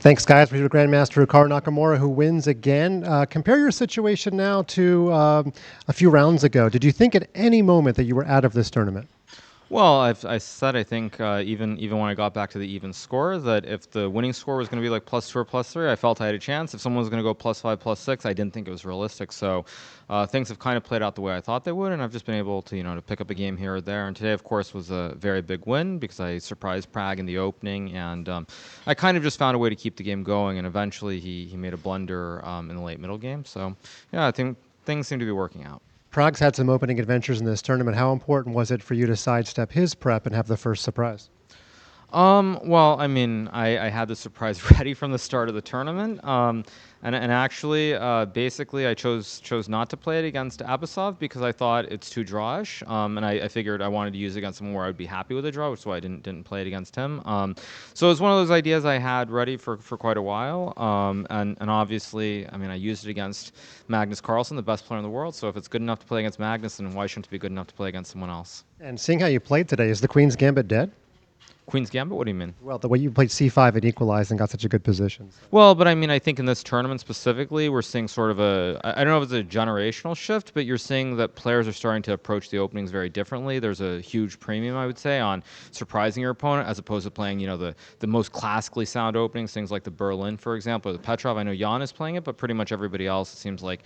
Thanks, guys. We're here with Grandmaster Hikaru Nakamura, who wins again. Compare your situation now to a few rounds ago. Did you think at any moment that you were out of this tournament? Well, I said I think even when I got back to the even score that if the winning score was going to be like +2 or +3, I felt I had a chance. If someone was going to go +5, +6, I didn't think it was realistic. So things have kind of played out the way I thought they would, and I've just been able to to pick up a game here or there. And today, of course, was a very big win because I surprised Pragg in the opening, and I kind of just found a way to keep the game going. And eventually, he made a blunder in the late middle game. So yeah, I think things seem to be working out. Prague's had some opening adventures in this tournament. How important was it for you to sidestep his prep and have the first surprise? Well, I mean, I had the surprise ready from the start of the tournament. And actually, basically, I chose not to play it against Abasov because I thought it's too drawish. And I figured I wanted to use it against someone where I'd be happy with a draw, which is why I didn't play it against him. So it was one of those ideas I had ready for quite a while. And obviously, I mean, I used it against Magnus Carlsen, the best player in the world. So if it's good enough to play against Magnus, then why shouldn't it be good enough to play against someone else? And seeing how you played today, is the Queen's Gambit dead? Queen's Gambit? What do you mean? Well, the way you played c5 and equalized and got such a good position. Well, but I mean, I think in this tournament specifically, we're seeing sort of I don't know if it's a generational shift, but you're seeing that players are starting to approach the openings very differently. There's a huge premium, I would say, on surprising your opponent as opposed to playing, the most classically sound openings, things like the Berlin, for example, or the Petrov. I know Jan is playing it, but pretty much everybody else, it seems like,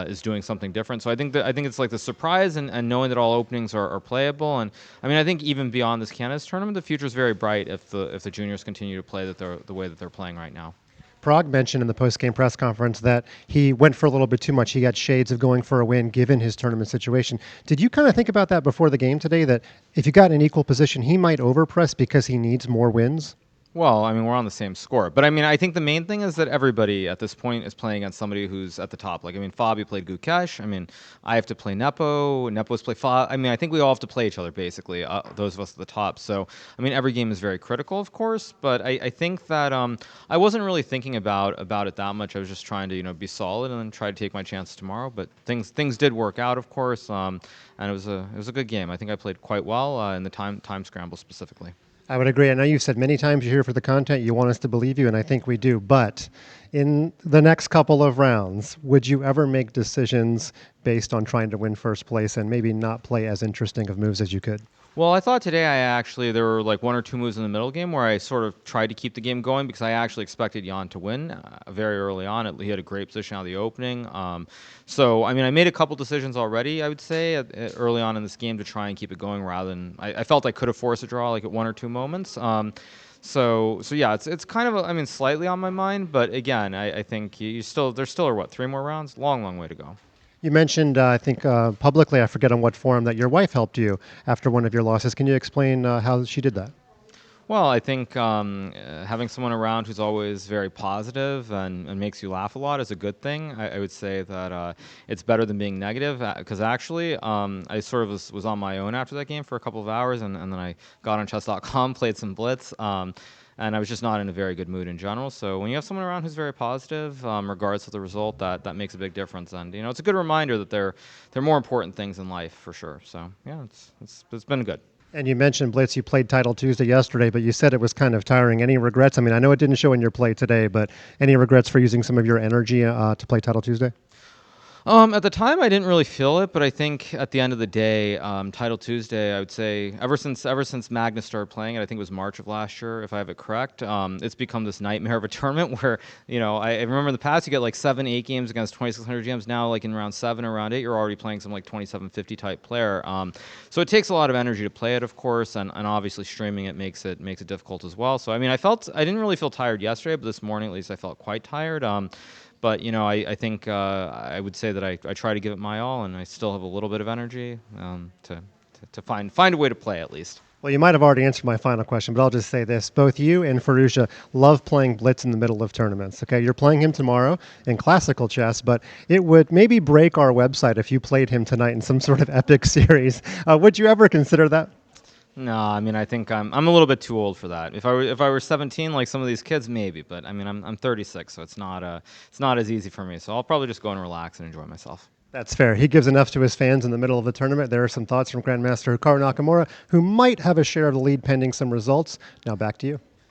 is doing something different. So I think it's like the surprise and knowing that all openings are playable. And I mean, I think even beyond this Canada's tournament, the future is very bright if the juniors continue to play the way that they're playing right now. Pragg mentioned in the post-game press conference that he went for a little bit too much. He got shades of going for a win given his tournament situation. Did you kind of think about that before the game today, that if you got an equal position, he might overpress because he needs more wins? Well, I mean, we're on the same score. But I mean, I think the main thing is that everybody at this point is playing against somebody who's at the top. Like, I mean, Fabi played Gukesh. I mean, I have to play Nepo. Nepo's play Fabi. I mean, I think we all have to play each other, basically, those of us at the top. So, I mean, every game is very critical, of course. But I think that I wasn't really thinking about it that much. I was just trying to, be solid and then try to take my chances tomorrow. But things did work out, of course. And it was a good game. I think I played quite well in the time scramble specifically. I would agree. I know you've said many times you're here for the content. You want us to believe you, and I think we do. But in the next couple of rounds, would you ever make decisions based on trying to win first place and maybe not play as interesting of moves as you could? Well, I thought today there were like one or two moves in the middle game where I sort of tried to keep the game going because I actually expected Jan to win very early on. He had a great position out of the opening. So, I mean, I made a couple decisions already, I would say, early on in this game to try and keep it going rather than I felt I could have forced a draw like at one or two moments. So yeah, it's kind of, I mean, slightly on my mind. But again, I think there still are, what, 3 more rounds? Long way to go. You mentioned, I think publicly, I forget on what forum, that your wife helped you after one of your losses. Can you explain how she did that? Well, I think having someone around who's always very positive and makes you laugh a lot is a good thing. I would say that it's better than being negative because actually I sort of was on my own after that game for a couple of hours and then I got on chess.com, played some Blitz, and I was just not in a very good mood in general. So when you have someone around who's very positive, regardless of the result, that makes a big difference. And it's a good reminder that there are more important things in life for sure. So yeah, it's been good. And you mentioned Blitz. You played Title Tuesday yesterday, but you said it was kind of tiring. Any regrets? I mean, I know it didn't show in your play today, but any regrets for using some of your energy to play Title Tuesday? At the time, I didn't really feel it, but I think at the end of the day, Title Tuesday, I would say, ever since Magnus started playing it, I think it was March of last year, if I have it correct, it's become this nightmare of a tournament where, I remember in the past, you get like 7, 8 games against 2,600 GMs. Now, like in round 7 or round 8, you're already playing some like 2750 type player. So it takes a lot of energy to play it, of course, and obviously streaming it makes it difficult as well. So, I mean, I didn't really feel tired yesterday, but this morning at least I felt quite tired. But I think I would say that I try to give it my all, and I still have a little bit of energy to find a way to play at least. Well, you might have already answered my final question, but I'll just say this. Both you and Firouzja love playing Blitz in the middle of tournaments. Okay, you're playing him tomorrow in classical chess, but it would maybe break our website if you played him tonight in some sort of epic series. Would you ever consider that? No, I mean, I think I'm a little bit too old for that. If I were 17, like some of these kids, maybe. But I mean, I'm 36, so it's not as easy for me. So I'll probably just go and relax and enjoy myself. That's fair. He gives enough to his fans in the middle of a tournament. There are some thoughts from Grandmaster Hikaru Nakamura, who might have a share of the lead pending some results. Now back to you.